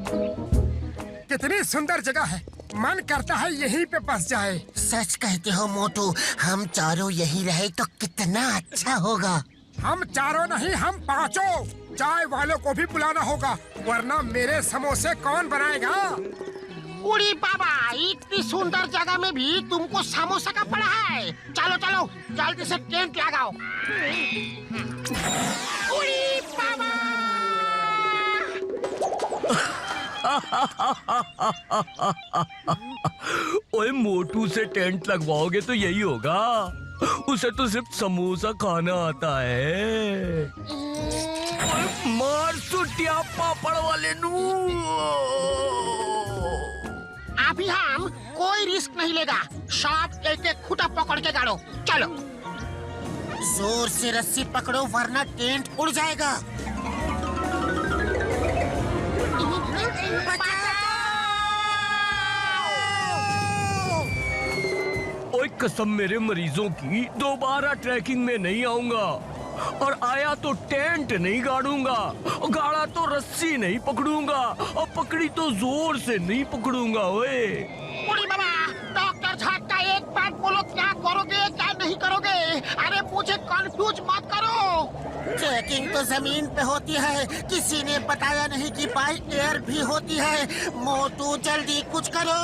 कितनी सुंदर जगह है, मन करता है यहीं पे बस जाए। सच कहते हो मोटू, हम चारों यहीं रहे तो कितना अच्छा होगा। हम चारों नहीं, हम पांचों। चाय वालों को भी बुलाना होगा, वरना मेरे समोसे कौन बनाएगा। उड़ी बाबा, इतनी सुंदर जगह में भी तुमको समोसा का पड़ा है। चलो चलो जल्दी से टेंट लगाओ। उड़ी बाबा। ओए मोटू से टेंट लगवाओगे तो यही होगा, उसे तो सिर्फ समोसा खाना आता है। मार सुटिया पापड़ वाले नू। अभी हम कोई रिस्क नहीं लेगा, सब एक एक खूंटा पकड़ के गाड़ो। चलो जोर से रस्सी पकड़ो वरना टेंट उड़ जाएगा। ओए कसम मेरे मरीजों की, दोबारा ट्रैकिंग में नहीं आऊंगा, और आया तो टेंट नहीं गाड़ूंगा, गाड़ा तो रस्सी नहीं पकड़ूंगा, और पकड़ी तो जोर से नहीं पकड़ूंगा। ओए उड़ी बाबा, डॉक्टर झटका एक बात बोलो, क्या करोगे क्या नहीं करोगे? अरे मुझे कंफ्यूज मत करो। ट्रैकिंग तो जमीन पे होती है, किसी ने बताया नहीं कि बाई एयर भी होती है। मोटू जल्दी कुछ करो।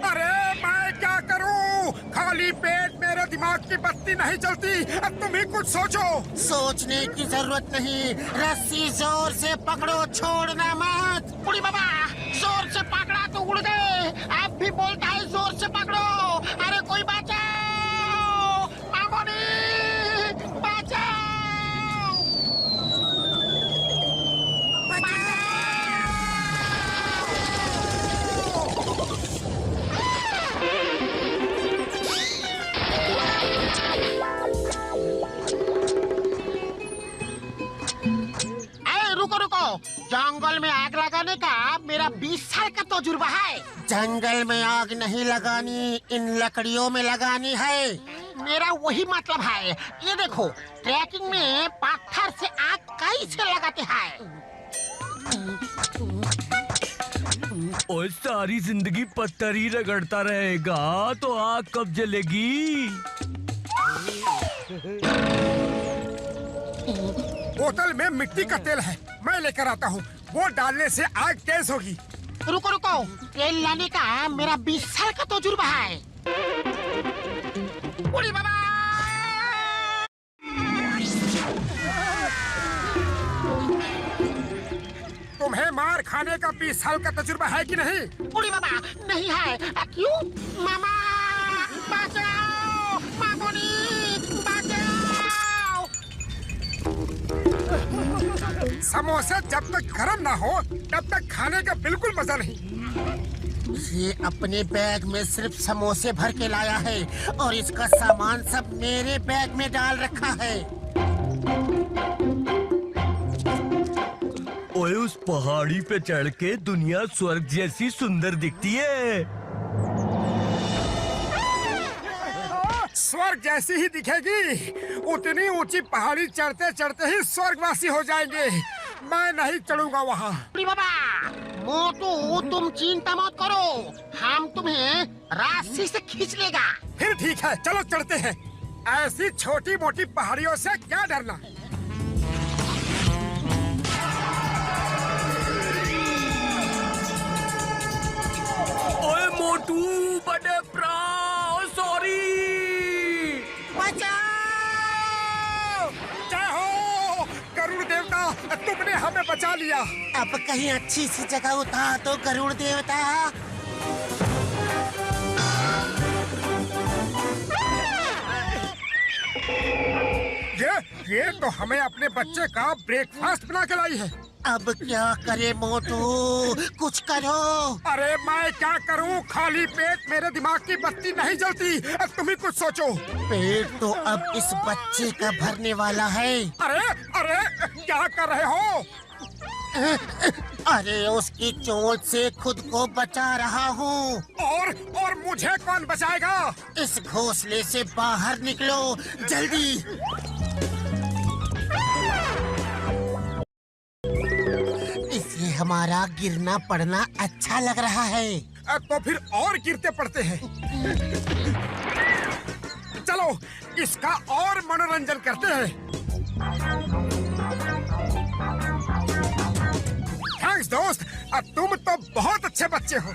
अरे मैं क्या करूं? खाली पेट मेरे दिमाग की बत्ती नहीं जलती। अब तुम ही कुछ सोचो। सोचने की जरूरत नहीं, रस्सी जोर से पकड़ो, छोड़ना मत। उड़ी बाबा, जोर से पकड़ा तो उड़ गए, अब भी बोलता है जोर से पकड़ो। अरे कोई बचाओ, मामोनी बचाओ। जंगल में आग लगाने का मेरा 20 साल का तजुर्बा है। जंगल में आग नहीं लगानी, इन लकड़ियों में लगानी है। मेरा वही मतलब है। ये देखो, ट्रैकिंग में पत्थर से आग कैसे लगाते हैं। ओए सारी जिंदगी पत्थर ही रगड़ता रहेगा तो आग कब जलेगी? बोतल में मिट्टी का तेल है, मैं लेकर आता हूँ। वो डालने से आग तेज होगी। रुको रुको, तेल लाने का मेरा 20 साल का तजुर्बा है। उड़ी बाबा! तुम्हें मार खाने का 20 साल का तजुर्बा है कि नहीं? उड़ी बाबा, नहीं है। क्यों? मामा बचाओ, मामोनी बचाओ। समोसे जब तक गर्म ना हो तब तक खाने का बिल्कुल मजा नहीं। ये अपने बैग में सिर्फ समोसे भर के लाया है और इसका सामान सब मेरे बैग में डाल रखा है। ओए उस पहाड़ी पे चढ़ के दुनिया स्वर्ग जैसी सुंदर दिखती है। स्वर्ग जैसी ही दिखेगी। उतनी ऊंची पहाड़ी चढ़ते चढ़ते ही स्वर्गवासी हो जाएंगे। मैं नहीं चढ़ूंगा वहाँ। उड़ी बाबा, मोटू तुम चिंता मत करो, हम तुम्हें रस्सी से खींच लेगा। फिर ठीक है, चलो चढ़ते हैं। ऐसी छोटी मोटी पहाड़ियों से क्या डरना। ओए मोटू बड़े प्राण, सॉरी। जय हो गरुड़ देवता, तुमने हमें बचा लिया। अब कहीं अच्छी सी जगह उतार तो गरुड़ देवता। ये तो हमें अपने बच्चे का ब्रेकफास्ट बना के लाई है। अब क्या करे मोटू, कुछ करो। अरे मैं क्या करूं? खाली पेट मेरे दिमाग की बत्ती नहीं जलती। अब तुम ही कुछ सोचो। पेट तो अब इस बच्चे का भरने वाला है। अरे अरे क्या कर रहे हो? अरे उसकी चोट से खुद को बचा रहा हूँ। और मुझे कौन बचाएगा? इस घोंसले से बाहर निकलो जल्दी। इसे हमारा गिरना पड़ना अच्छा लग रहा है। तो फिर और गिरते पड़ते हैं। चलो इसका और मनोरंजन करते हैं। थैंक्स दोस्त, तुम तो बहुत अच्छे बच्चे हो।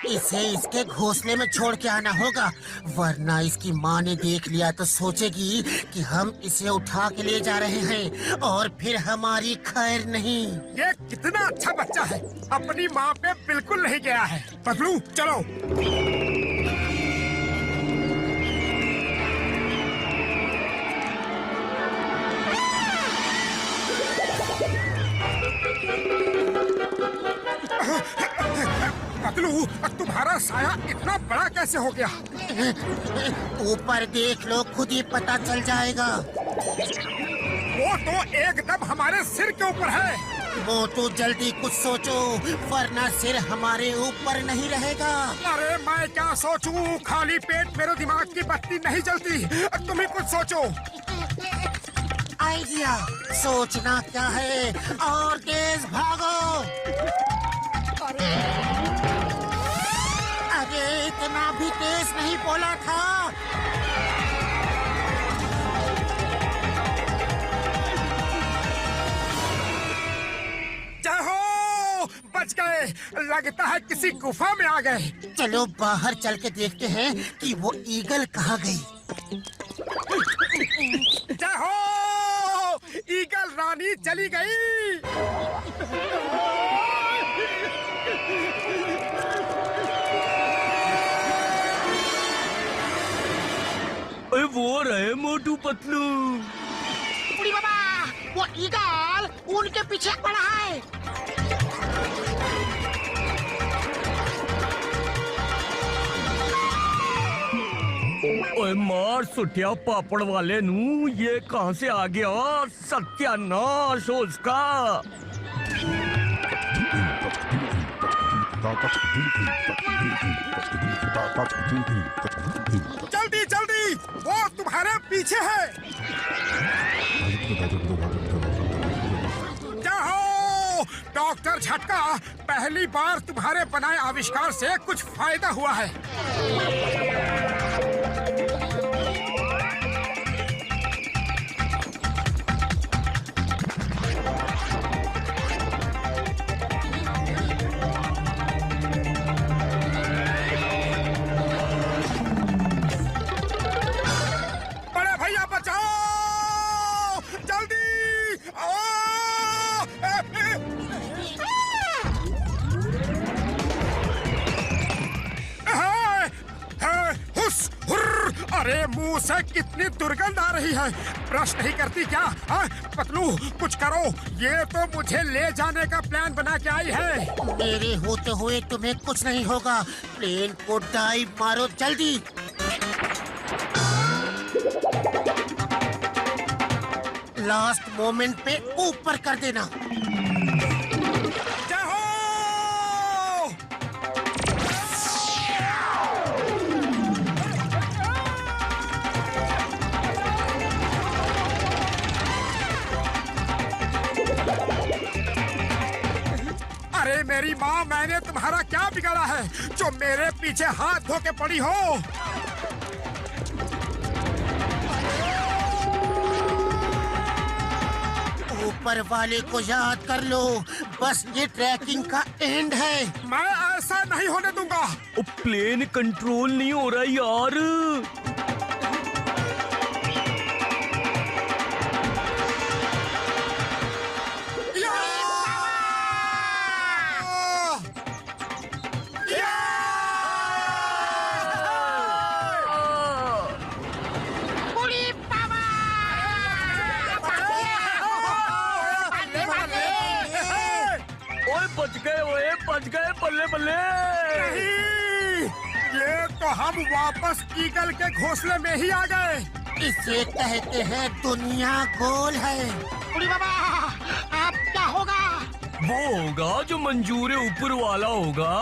इसे इसके घोंसले में छोड़ के आना होगा, वरना इसकी माँ ने देख लिया तो सोचेगी कि हम इसे उठा के ले जा रहे हैं और फिर हमारी खैर नहीं। ये कितना अच्छा बच्चा है, अपनी माँ पे बिल्कुल नहीं गया है। पतलू चलो। पतलू, तुम्हारा साया इतना बड़ा कैसे हो गया? ऊपर देख लो, खुद ही पता चल जाएगा। वो तो एकदम हमारे सिर के ऊपर है। वो तो जल्दी कुछ सोचो, वरना सिर हमारे ऊपर नहीं रहेगा। अरे मैं क्या सोचूं, खाली पेट मेरे दिमाग की बत्ती नहीं जलती। तुम ही कुछ सोचो। आइडिया। सोचना क्या है, और तेज भागो। अरे इतना भी तेज नहीं बोला था। जय हो, बच गए। लगता है किसी गुफा में आ गए। चलो बाहर चल के देखते हैं कि वो ईगल कहाँ गई। जय हो, ईगल रानी चली गई। वो रहे मोटू पतलू। बुढ़ी बाबा, वो ईगल उनके पीछे पड़ा है। ओए मार सुटिया पापड़ वाले नू, ये कहां से आ गया? सत्यानाश हो उसका। जल्दी जल्दी, वो तुम्हारे पीछे है। जाओ डॉक्टर झटका, पहली बार तुम्हारे बनाए आविष्कार से कुछ फायदा हुआ है। अरे मुंह से कितनी दुर्गंध आ रही है, ब्रश नहीं करती क्या? पतलू कुछ करो, ये तो मुझे ले जाने का प्लान बना के आई है। मेरे होते हुए तुम्हें कुछ नहीं होगा। प्लेन को डाइव मारो जल्दी। लास्ट मोमेंट पे ऊपर कर देना। अरे मेरी माँ, मैंने तुम्हारा क्या बिगाड़ा है जो मेरे पीछे हाथ धो के पड़ी हो? ऊपर वाले को याद कर लो, बस ये ट्रैकिंग का एंड है। मैं ऐसा नहीं होने दूंगा। प्लेन कंट्रोल नहीं हो रहा यार। बच गए, बल्ले बल्ले। नहीं, ये तो हम वापस ईगल के घोंसले में ही आ गए। इसे कहते हैं दुनिया गोल है। बुढ़ी बाबा, अब क्या होगा? वो होगा जो मंजूर ऊपर वाला होगा।